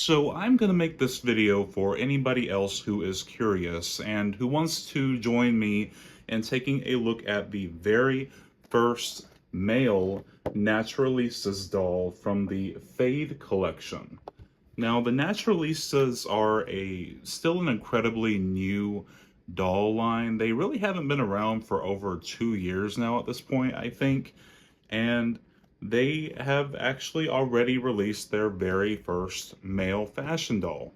So I'm going to make this video for anybody else who is curious and who wants to join me in taking a look at the very first male Naturalistas doll from the Fade collection. Now, the Naturalistas are still an incredibly new doll line. They really haven't been around for over 2 years now at this point, I think. And they have actually already released their very first male fashion doll.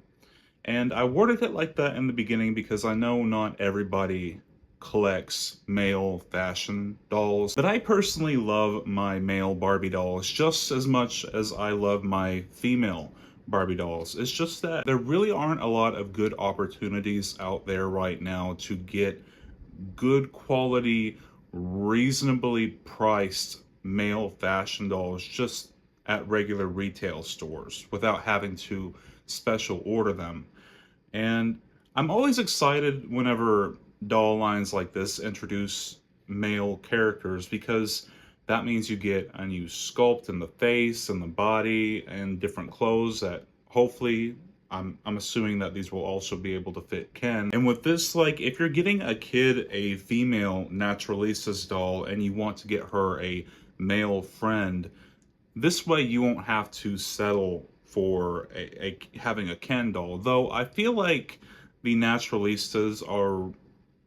And I worded it like that in the beginning because I know not everybody collects male fashion dolls, but I personally love my male Barbie dolls just as much as I love my female Barbie dolls. It's just that there really aren't a lot of good opportunities out there right now to get good quality, reasonably priced male fashion dolls just at regular retail stores without having to special order them. And I'm always excited whenever doll lines like this introduce male characters because that means you get a new sculpt in the face and the body and different clothes that hopefully I'm assuming that these will also be able to fit Ken. And with this, like, if you're getting a kid a female Naturalistas doll and you want to get her a male friend, this way you won't have to settle for having a Ken doll. Though I feel like the Naturalistas are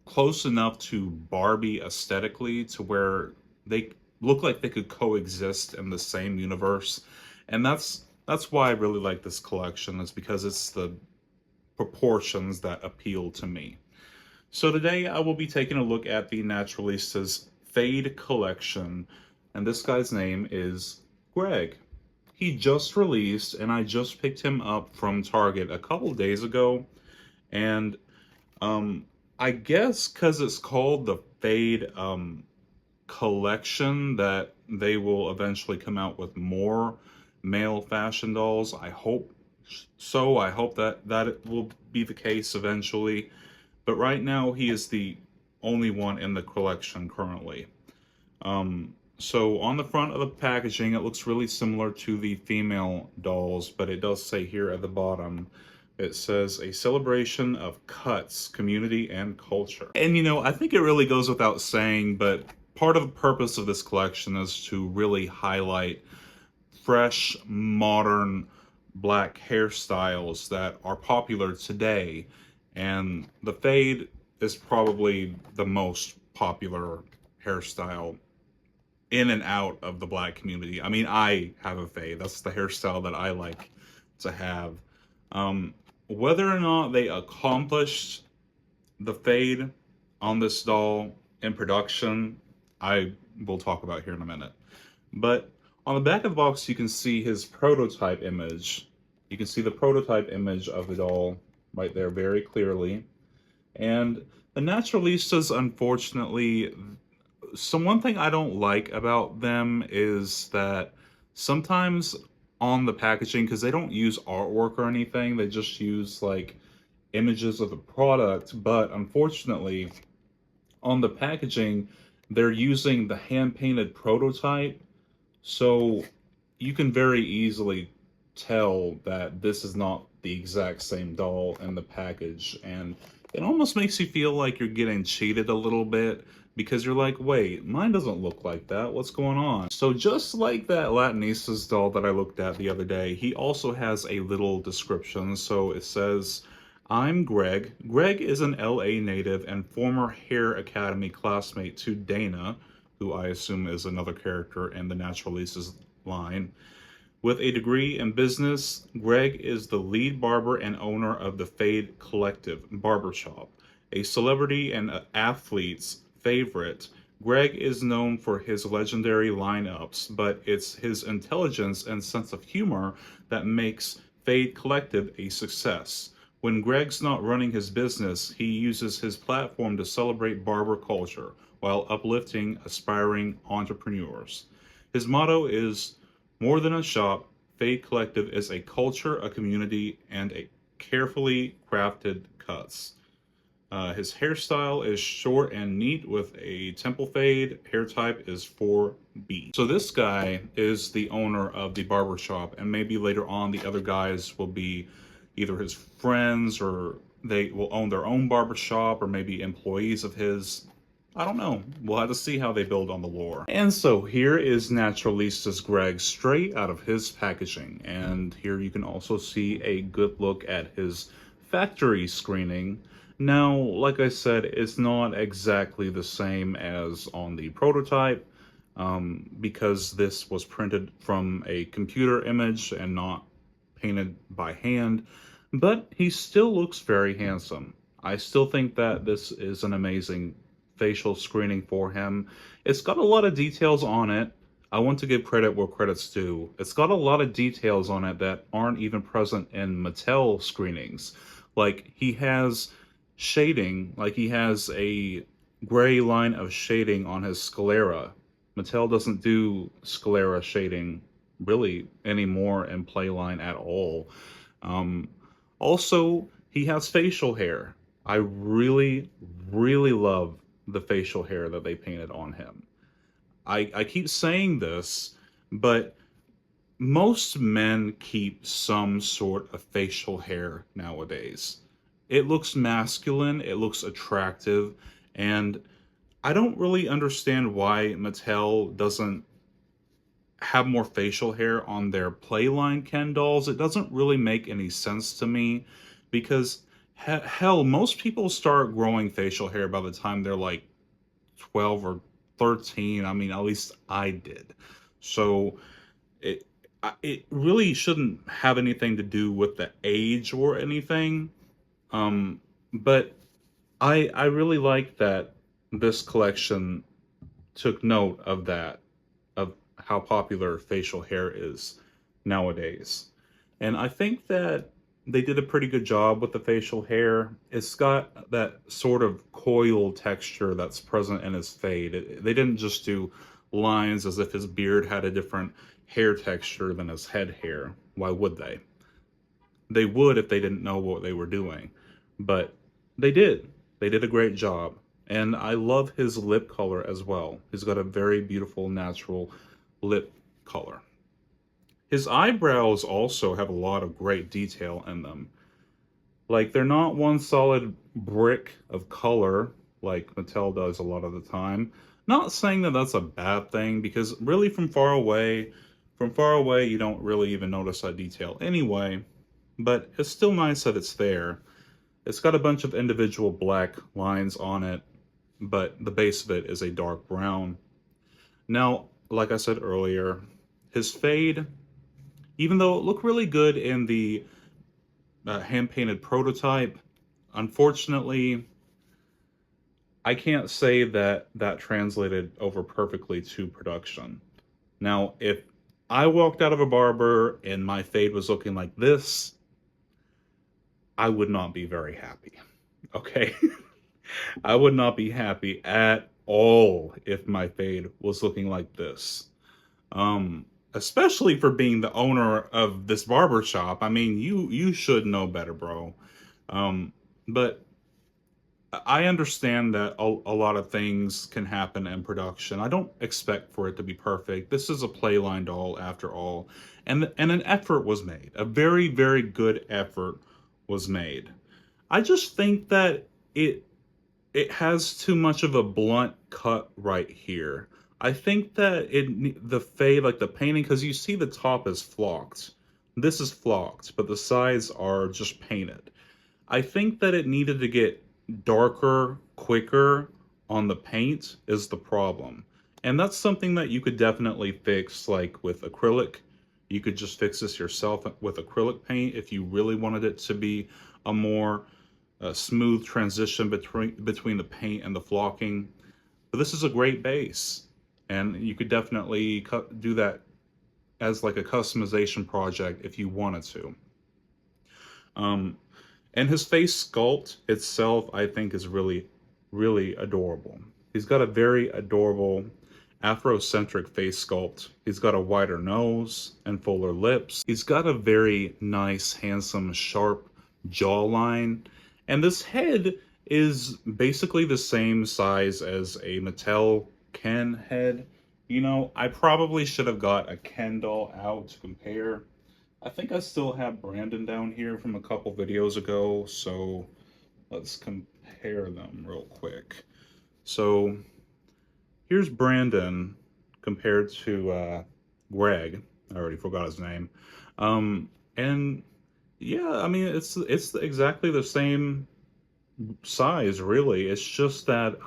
close enough to Barbie aesthetically to where they look like they could coexist in the same universe. And that's why I really like this collection, is because it's the proportions that appeal to me. So today I will be taking a look at the Naturalistas Fade collection, and this guy's name is Greg. He just released, and I just picked him up from Target a couple days ago, and I guess because it's called the Fade collection that they will eventually come out with more male fashion dolls. I hope so. I hope that it will be the case eventually. But right now, he is the only one in the collection currently. So on the front of the packaging, it looks really similar to the female dolls, but it does say here at the bottom, it says a celebration of cuts, community, and culture. And I think it really goes without saying, but part of the purpose of this collection is to really highlight fresh, modern black hairstyles that are popular today. And the fade is probably the most popular hairstyle in and out of the black community. I mean, I have a fade. That's the hairstyle that I like to have. Whether or not they accomplished the fade on this doll in production, I will talk about here in a minute. But on the back of the box, you can see his prototype image. You can see the prototype image of the doll right there very clearly. And the Naturalistas, unfortunately, one thing I don't like about them is that sometimes on the packaging, because they don't use artwork or anything, they just use like images of the product, but unfortunately on the packaging they're using the hand-painted prototype, so you can very easily tell that this is not the exact same doll in the package, and it almost makes you feel like you're getting cheated a little bit because you're like, wait, mine doesn't look like that. What's going on? So just like that Latinistas doll that I looked at the other day, he also has a little description. So it says, I'm Greg. Greg is an LA native and former Hair Academy classmate to Dana, who I assume is another character in the Naturalistas line. With a degree in business, Greg is the lead barber and owner of the Fade Collective Barbershop, a celebrity and athlete's favorite. Greg is known for his legendary lineups, but it's his intelligence and sense of humor that makes Fade Collective a success. When Greg's not running his business, he uses his platform to celebrate barber culture while uplifting aspiring entrepreneurs. His motto is, more than a shop, Fade Collective is a culture, a community, and a carefully crafted cuts. His hairstyle is short and neat with a temple fade. Hair type is 4B. So this guy is the owner of the barbershop, and maybe later on the other guys will be either his friends, or they will own their own barbershop, or maybe employees of his. I don't know. We'll have to see how they build on the lore. And so here is Naturalistas Greg straight out of his packaging. And here you can also see a good look at his factory screening. Now, like I said, it's not exactly the same as on the prototype, because this was printed from a computer image and not painted by hand, but he still looks very handsome. I still think that this is an amazing facial screening for him. It's got a lot of details on it. I want to give credit where credit's due. It's got a lot of details on it that aren't even present in Mattel screenings. Like, he has shading, like he has a gray line of shading on his sclera. Mattel doesn't do sclera shading really anymore in Playline at all. Also, he has facial hair. I really, really love the facial hair that they painted on him. I keep saying this, but most men keep some sort of facial hair nowadays. It looks masculine, it looks attractive, and I don't really understand why Mattel doesn't have more facial hair on their Playline Ken dolls. It doesn't really make any sense to me, because hell, most people start growing facial hair by the time they're like 12 or 13. I mean, at least I did. So it really shouldn't have anything to do with the age or anything. But I really like that this collection took note of that, of how popular facial hair is nowadays. And I think that they did a pretty good job with the facial hair. It's got that sort of coil texture that's present in his fade. They didn't just do lines as if his beard had a different hair texture than his head hair. Why would they? They would if they didn't know what they were doing. But they did. They did a great job. And I love his lip color as well. He's got a very beautiful natural lip color. His eyebrows also have a lot of great detail in them. Like, they're not one solid brick of color like Mattel does a lot of the time. Not saying that that's a bad thing, because really from far away, you don't really even notice that detail anyway. But it's still nice that it's there. It's got a bunch of individual black lines on it, but the base of it is a dark brown. Now, like I said earlier, his fade, even though it looked really good in the hand-painted prototype, unfortunately, I can't say that that translated over perfectly to production. Now, if I walked out of a barber and my fade was looking like this, I would not be very happy, okay? I would not be happy at all if my fade was looking like this. Especially for being the owner of this barbershop. I mean, you should know better, bro. But I understand that a lot of things can happen in production. I don't expect for it to be perfect. This is a Playline doll after all. And an effort was made. A very, very good effort was made. I just think that it has too much of a blunt cut right here. I think that the fade, like the painting, because you see the top is flocked. This is flocked, but the sides are just painted. I think that it needed to get darker, quicker on the paint is the problem. And that's something that you could definitely fix, like with acrylic. You could just fix this yourself with acrylic paint if you really wanted it to be a more smooth transition between the paint and the flocking. But this is a great base. And you could definitely do that as like a customization project if you wanted to. And his face sculpt itself, I think, is really, really adorable. He's got a very adorable Afrocentric face sculpt. He's got a wider nose and fuller lips. He's got a very nice, handsome, sharp jawline. And this head is basically the same size as a Mattel Ken head. You know, I probably should have got a Ken doll out to compare. I think I still have Brandon down here from a couple videos ago, so let's compare them real quick. So here's Brandon compared to Greg. I already forgot his name. And yeah, I mean it's exactly the same size, really. It's just that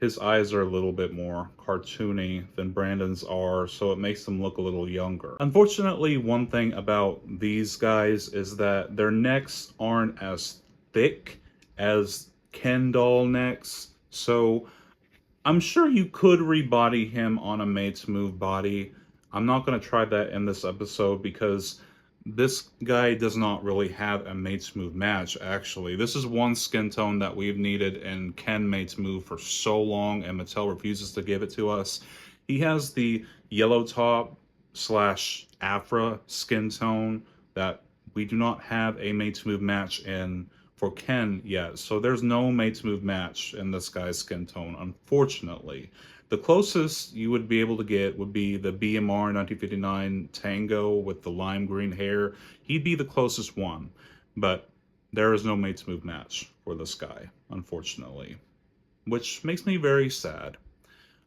his eyes are a little bit more cartoony than Brandon's are, so it makes them look a little younger. Unfortunately, one thing about these guys is that their necks aren't as thick as Ken doll necks, so I'm sure you could rebody him on a made to move body. I'm not going to try that in this episode because this guy does not really have a made to move match, actually. This is one skin tone that we've needed in Ken made to move for so long, and Mattel refuses to give it to us. He has the yellow top slash Afra skin tone that we do not have a made to move match in for Ken yet. So there's no made to move match in this guy's skin tone, unfortunately. The closest you would be able to get would be the BMR 1959 Tango with the lime green hair. He'd be the closest one, but there is no made to move match for this guy, unfortunately, which makes me very sad.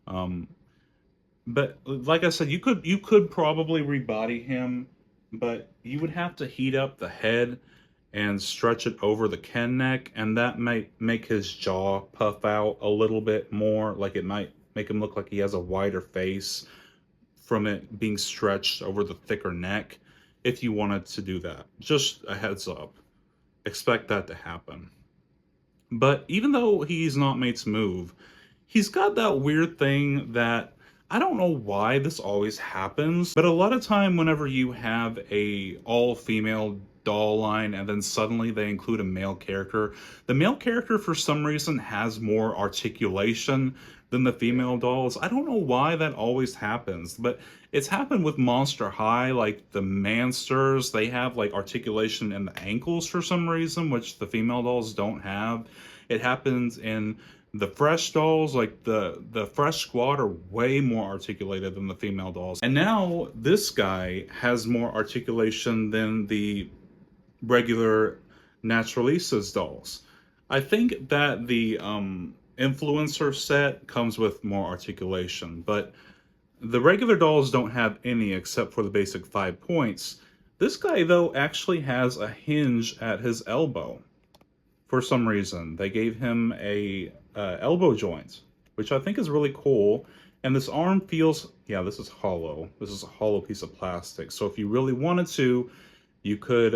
But like I said, you could probably rebody him, but you would have to heat up the head and stretch it over the Ken neck, and that might make his jaw puff out a little bit more. Like it might make him look like he has a wider face from it being stretched over the thicker neck. If you wanted to do that, just a heads up, expect that to happen. But even though he's not made to move, he's got that weird thing that I don't know why this always happens, but a lot of time whenever you have a all-female doll line and then suddenly they include a male character, the male character for some reason has more articulation than the female dolls. I don't know why that always happens, but it's happened with Monster High, like the Mansters, they have like articulation in the ankles for some reason, which the female dolls don't have. It happens in the Fresh dolls, like the Fresh Squad, are way more articulated than the female dolls. And now this guy has more articulation than the regular Naturalistas dolls. I think that the influencer set comes with more articulation, but the regular dolls don't have any except for the basic 5 points. This guy, though, actually has a hinge at his elbow. For some reason, they gave him a elbow joint, which I think is really cool. And this arm feels, yeah, this is hollow. This is a hollow piece of plastic. So if you really wanted to, you could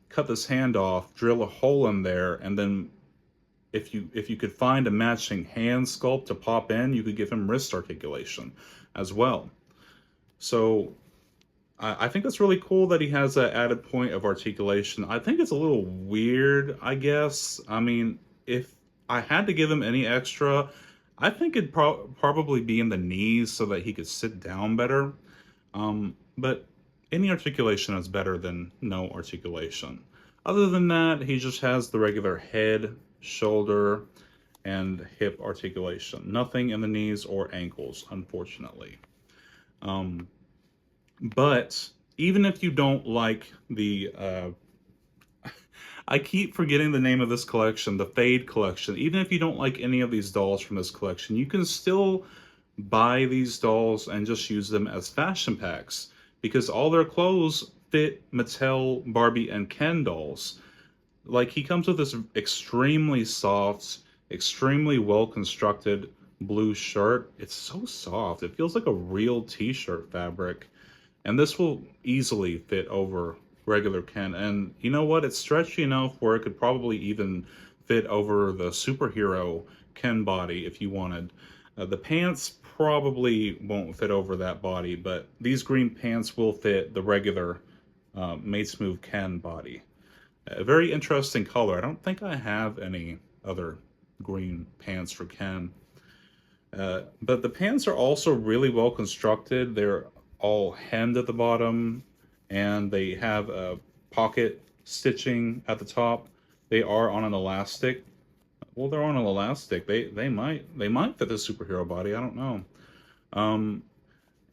cut this hand off, drill a hole in there, and then if you could find a matching hand sculpt to pop in, you could give him wrist articulation as well. So I think that's really cool that he has that added point of articulation. I think it's a little weird, I guess. I mean, if I had to give him any extra, I think it'd probably be in the knees so that he could sit down better. But any articulation is better than no articulation. Other than that, he just has the regular head, shoulder, and hip articulation. Nothing in the knees or ankles, unfortunately. But even if you don't like the, I keep forgetting the name of this collection, the Fade collection. Even if you don't like any of these dolls from this collection, you can still buy these dolls and just use them as fashion packs because all their clothes fit Mattel, Barbie, and Ken dolls. Like, he comes with this extremely soft, extremely well-constructed blue shirt. It's so soft. It feels like a real t-shirt fabric. And this will easily fit over regular Ken. And you know what? It's stretchy enough where it could probably even fit over the superhero Ken body if you wanted. The pants probably won't fit over that body, but these green pants will fit the regular Made Smooth Ken body. A very interesting color. I don't think I have any other green pants for Ken. But the pants are also really well constructed. They're all hemmed at the bottom, and they have a pocket stitching at the top. They are on an elastic. Well, they're on an elastic. They might fit the superhero body. I don't know. Um,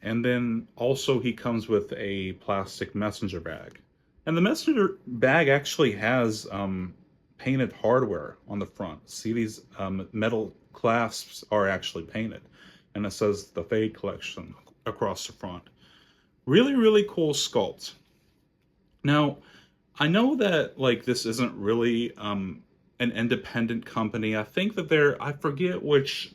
and then also he comes with a plastic messenger bag. And the messenger bag actually has painted hardware on the front. See, these metal clasps are actually painted. And it says the Fade Collection across the front. Really, really cool sculpt. Now, I know that like this isn't really an independent company. I think that I forget which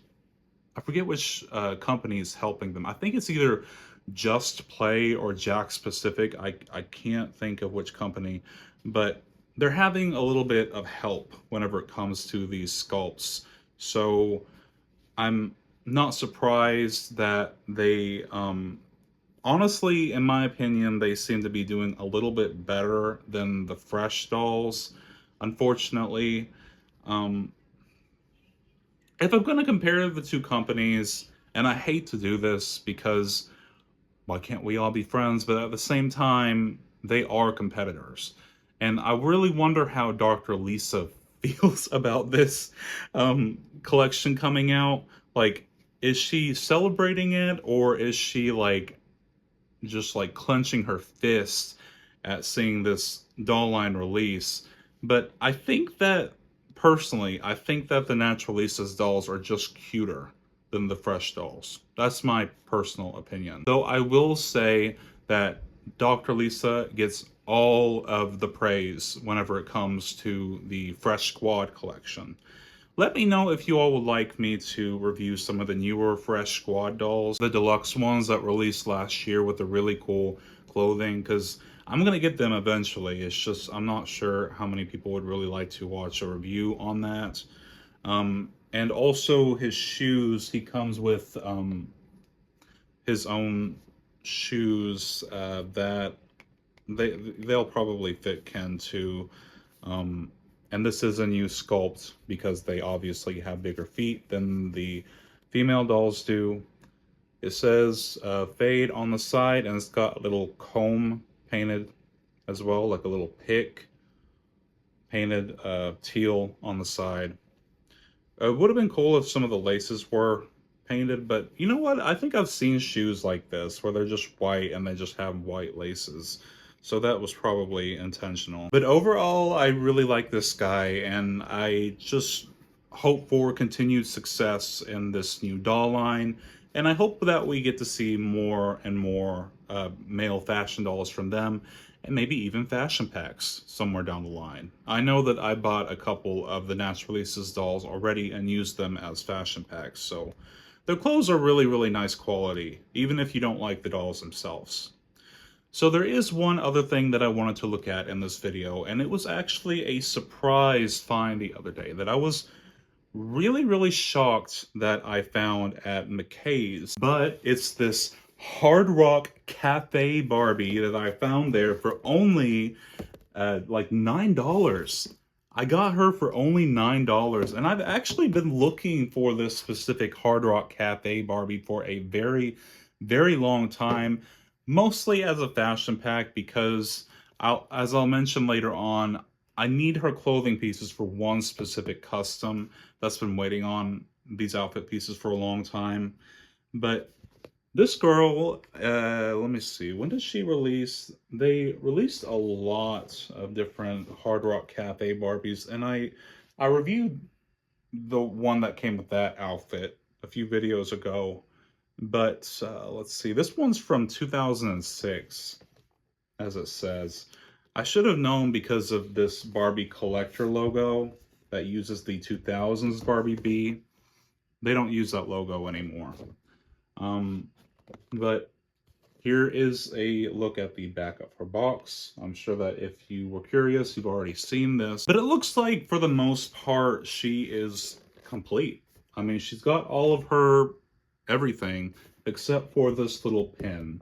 company is helping them. I think it's either Just Play or Jack Pacific. I can't think of which company, but they're having a little bit of help whenever it comes to these sculpts. So I'm not surprised that they honestly, in my opinion, they seem to be doing a little bit better than the Fresh dolls. Unfortunately, um, if I'm going to compare the two companies, and I hate to do this because why can't we all be friends? But at the same time, they are competitors. And I really wonder how Dr. Lisa feels about this collection coming out. Like, is she celebrating it, or is she like just like clenching her fist at seeing this doll line release? But I think that personally, I think that the Naturalistas dolls are just cuter than the Fresh dolls. That's my personal opinion. Though I will say that Dr. Lisa gets all of the praise whenever it comes to the Fresh Squad collection. Let me know if you all would like me to review some of the newer Fresh Squad dolls, the deluxe ones that released last year with the really cool clothing, because I'm going to get them eventually. It's just, I'm not sure how many people would really like to watch a review on that. And also his shoes, he comes with his own shoes that they'll probably fit Ken too. And this is a new sculpt because they obviously have bigger feet than the female dolls do. It says Fade on the side, and it's got a little comb painted as well, like a little pick painted teal on the side. It would have been cool if some of the laces were painted, but you know what? I think I've seen shoes like this where they're just white and they just have white laces. So that was probably intentional. But overall, I really like this guy, and I just hope for continued success in this new doll line. And I hope that we get to see more and more male fashion dolls from them, and maybe even fashion packs somewhere down the line. I know that I bought a couple of the Naturalistas dolls already and used them as fashion packs, so their clothes are really, really nice quality, even if you don't like the dolls themselves. So there is one other thing that I wanted to look at in this video, and it was actually a surprise find the other day that I was really, really shocked that I found at McKay's. But it's this Hard Rock Cafe Barbie that I found there for only like $9. I got her for only $9, and I've actually been looking for this specific Hard Rock Cafe Barbie for a very, very long time, mostly as a fashion pack because, as I'll mention later on, I need her clothing pieces for one specific custom that's been waiting on these outfit pieces for a long time. But this girl, let me see, when did she release? They released a lot of different Hard Rock Cafe Barbies, and I reviewed the one that came with that outfit a few videos ago. But let's see, this one's from 2006, as it says. I should have known because of this Barbie collector logo that uses the 2000s Barbie B. They don't use that logo anymore. But here is a look at the back of her box. I'm sure that if you were curious, you've already seen this. But it looks like, for the most part, she is complete. I mean, she's got all of her everything except for this little pin,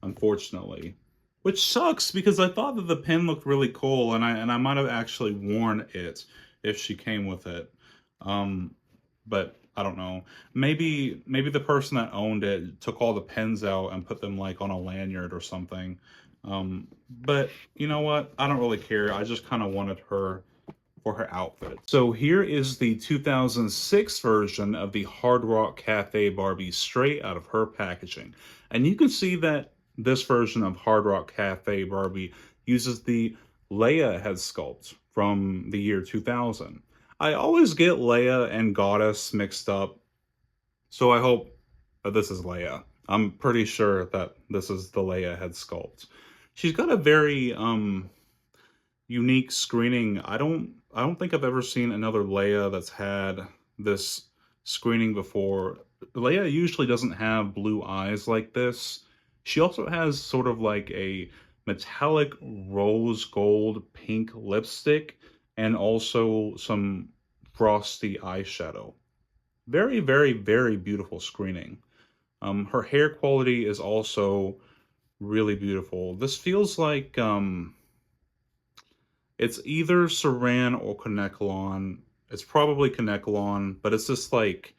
unfortunately. Which sucks, because I thought that the pin looked really cool, and I might have actually worn it if she came with it. But I don't know. Maybe the person that owned it took all the pins out and put them like on a lanyard or something. But you know what? I don't really care. I just kind of wanted her for her outfit. So here is the 2006 version of the Hard Rock Cafe Barbie straight out of her packaging. And you can see that this version of Hard Rock Cafe Barbie uses the Leia head sculpt from the year 2000. I always get Leia and Goddess mixed up, so I hope that this is Leia. I'm pretty sure that this is the Leia head sculpt. She's got a very unique screening. I don't think I've ever seen another Leia that's had this screening before. Leia usually doesn't have blue eyes like this. She also has sort of like a metallic rose gold pink lipstick and also some frosty eyeshadow. Very, very, very beautiful screening. Her hair quality is also really beautiful. This feels like it's either Saran or Kanekalon. It's probably Kanekalon, but it's this like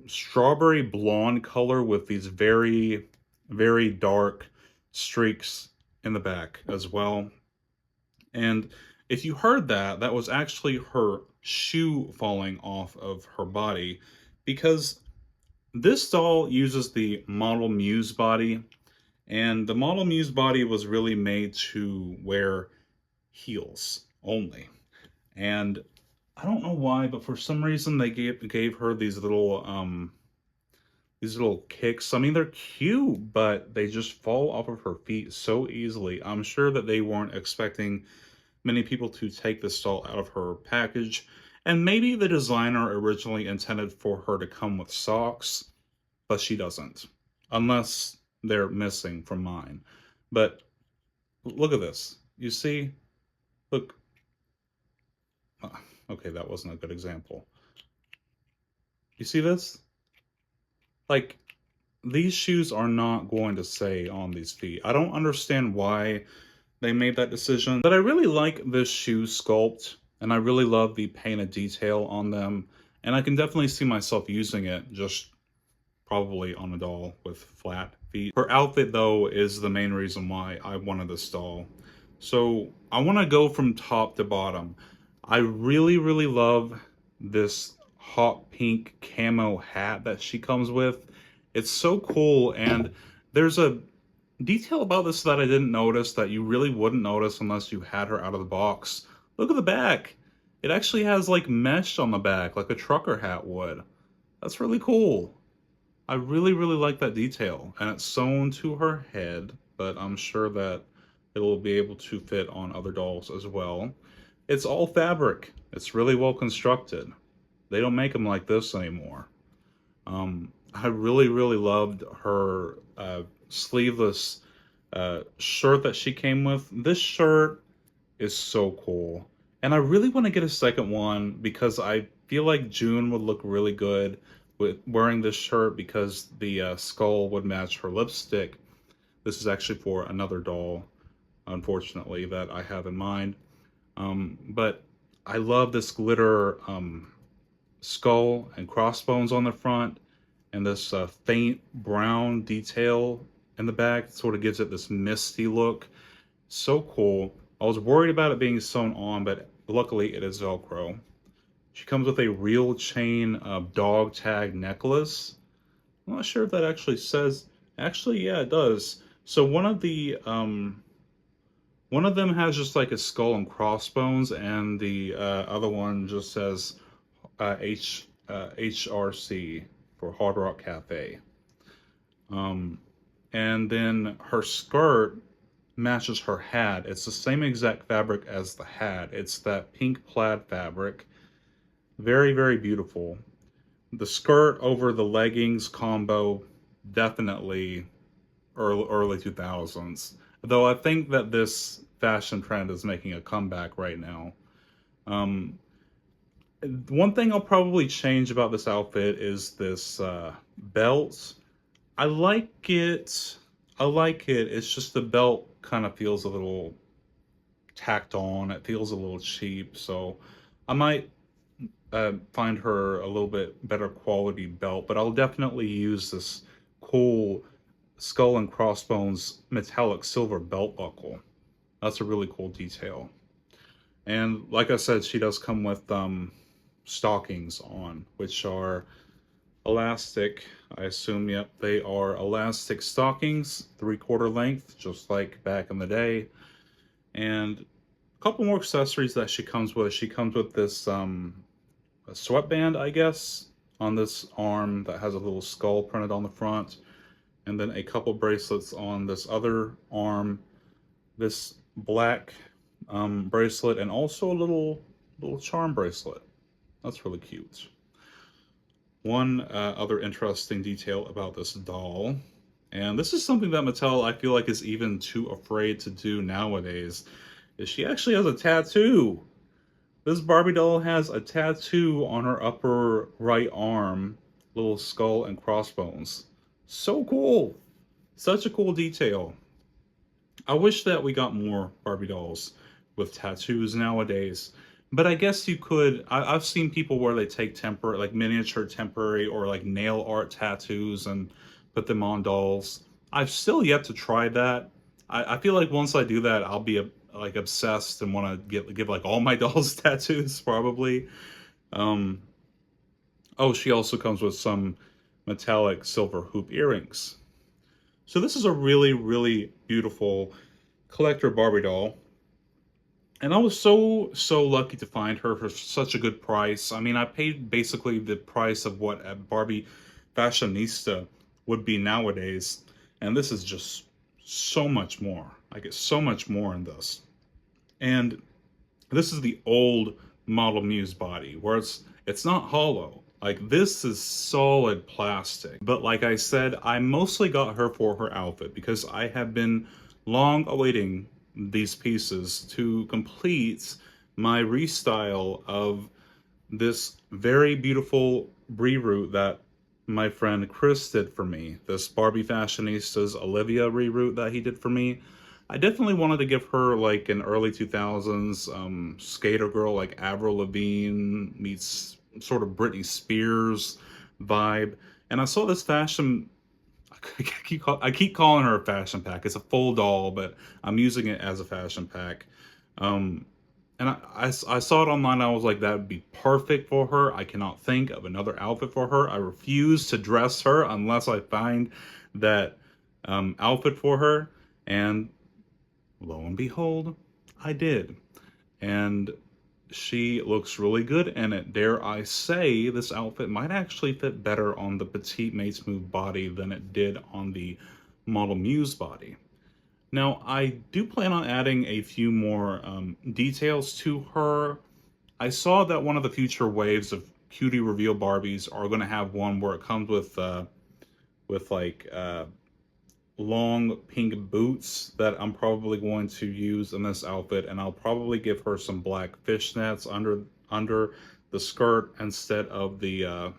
strawberry blonde color with these very, very dark streaks in the back as well. And if you heard that, that was actually her shoe falling off of her body, because this doll uses the Model Muse body, and the Model Muse body was really made to wear heels only. And I don't know why, but for some reason they gave her these little kicks. I mean, they're cute, but they just fall off of her feet so easily. I'm sure that they weren't expecting many people to take this doll out of her package, and maybe the designer originally intended for her to come with socks, but she doesn't, unless they're missing from mine. But look at this. You see? Look. Okay, that wasn't a good example. You see this? Like, these shoes are not going to stay on these feet. I don't understand why they made that decision, but I really like this shoe sculpt, and I really love the painted detail on them, and I can definitely see myself using it, just probably on a doll with flat feet. Her outfit, though, is the main reason why I wanted this doll. So I want to go from top to bottom. I really, really love this hot pink camo hat that she comes with. It's so cool, and there's a detail about this that I didn't notice that you really wouldn't notice unless you had her out of the box. Look at the back. It actually has like mesh on the back, like a trucker hat would. That's really cool. I really, really like that detail, and it's sewn to her head, but I'm sure that it'll be able to fit on other dolls as well. It's all fabric. It's really well constructed. They don't make them like this anymore. I really, really loved her sleeveless shirt that she came with. This shirt is so cool. And I really want to get a second one because I feel like June would look really good with wearing this shirt because the skull would match her lipstick. This is actually for another doll, unfortunately, that I have in mind. But I love this glitter skull and crossbones on the front, and this faint brown detail in the back. It sort of gives it this misty look. So cool. I was worried about it being sewn on, but luckily it is Velcro. She comes with a real chain dog tag necklace. I'm not sure if that actually says. Actually, yeah, it does. So one of them has just like a skull and crossbones, and the other one just says HRC for Hard Rock Cafe. And then her skirt matches her hat. It's the same exact fabric as the hat. It's that pink plaid fabric. Very, very beautiful. The skirt over the leggings combo, definitely early 2000s. Though I think that this fashion trend is making a comeback right now. One thing I'll probably change about this outfit is this belt. I like it. I like it. It's just the belt kind of feels a little tacked on. It feels a little cheap. So I might find her a little bit better quality belt, but I'll definitely use this cool skull and crossbones metallic silver belt buckle. That's a really cool detail. And like I said, she does come with stockings on, which are elastic. I assume, yep, they are elastic stockings, 3/4 length, just like back in the day. And a couple more accessories that she comes with. She comes with this a sweatband, I guess, on this arm that has a little skull printed on the front, and then a couple bracelets on this other arm, this black bracelet, and also a little charm bracelet. That's really cute. One other interesting detail about this doll, and this is something that Mattel I feel like is even too afraid to do nowadays, is she actually has a tattoo. This Barbie doll has a tattoo on her upper right arm, little skull and crossbones. So cool. Such a cool detail. I wish that we got more Barbie dolls with tattoos nowadays. But I guess you could. I've seen people where they take temporary, like miniature temporary or like nail art tattoos and put them on dolls. I've still yet to try that. I feel like once I do that, I'll be like obsessed and want to give like all my dolls tattoos probably. Um, oh, she also comes with some metallic silver hoop earrings. So this is a really, really beautiful collector Barbie doll. And I was so lucky to find her for such a good price. I mean, I paid basically the price of what a Barbie fashionista would be nowadays. And this is just so much more. I get so much more in this. And this is the old Model Muse body, where it's not hollow. Like, this is solid plastic. But like I said, I mostly got her for her outfit because I have been long awaiting these pieces to complete my restyle of this very beautiful reroute that my friend Chris did for me. This Barbie Fashionistas Olivia reroute that he did for me. I definitely wanted to give her like an early 2000s skater girl, like Avril Lavigne meets sort of Britney Spears vibe. And I saw this fashion, I keep calling her a fashion pack. It's a full doll, but I'm using it as a fashion pack. And I saw it online. I was like, that would be perfect for her. I cannot think of another outfit for her. I refuse to dress her unless I find that outfit for her. And lo and behold, I did. And she looks really good in it. Dare I say, this outfit might actually fit better on the Petite Mates Move body than it did on the Model Muse body. Now, I do plan on adding a few more details to her. I saw that one of the future waves of Cutie Reveal Barbies are going to have one where it comes with like long pink boots that I'm probably going to use in this outfit, and I'll probably give her some black fishnets under the skirt instead of the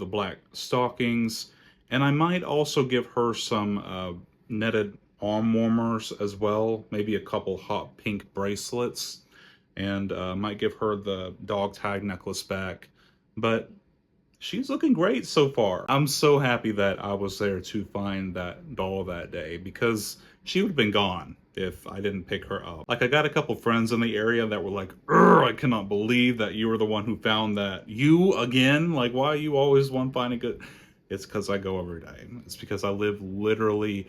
black stockings. And I might also give her some netted arm warmers as well, maybe a couple hot pink bracelets, and might give her the dog tag necklace back. But she's looking great so far. I'm so happy that I was there to find that doll that day, because she would have been gone if I didn't pick her up. Like, I got a couple friends in the area that were like, I cannot believe that you were the one who found that. You again? Like, why are you always one finding good? It's because I go every day. It's because I live literally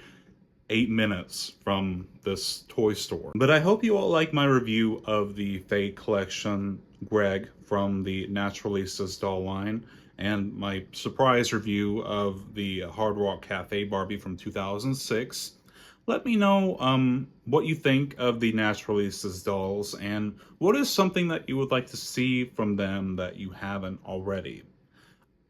8 minutes from this toy store. But I hope you all like my review of the Faye Collection Greg from the Naturalistas doll line, and my surprise review of the Hard Rock Cafe Barbie from 2006. Let me know what you think of the Naturalistas dolls, and what is something that you would like to see from them that you haven't already.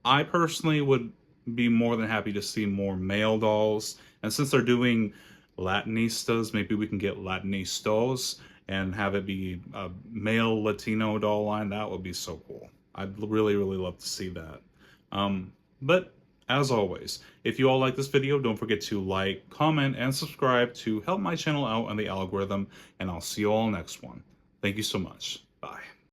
I personally would be more than happy to see more male dolls, and since they're doing Latinistas, maybe we can get Latinistos and have it be a male Latino doll line. That would be so cool. I'd really, really love to see that. But as always, if you all like this video, don't forget to like, comment, and subscribe to help my channel out on the algorithm, and I'll see you all next one. Thank you so much. Bye.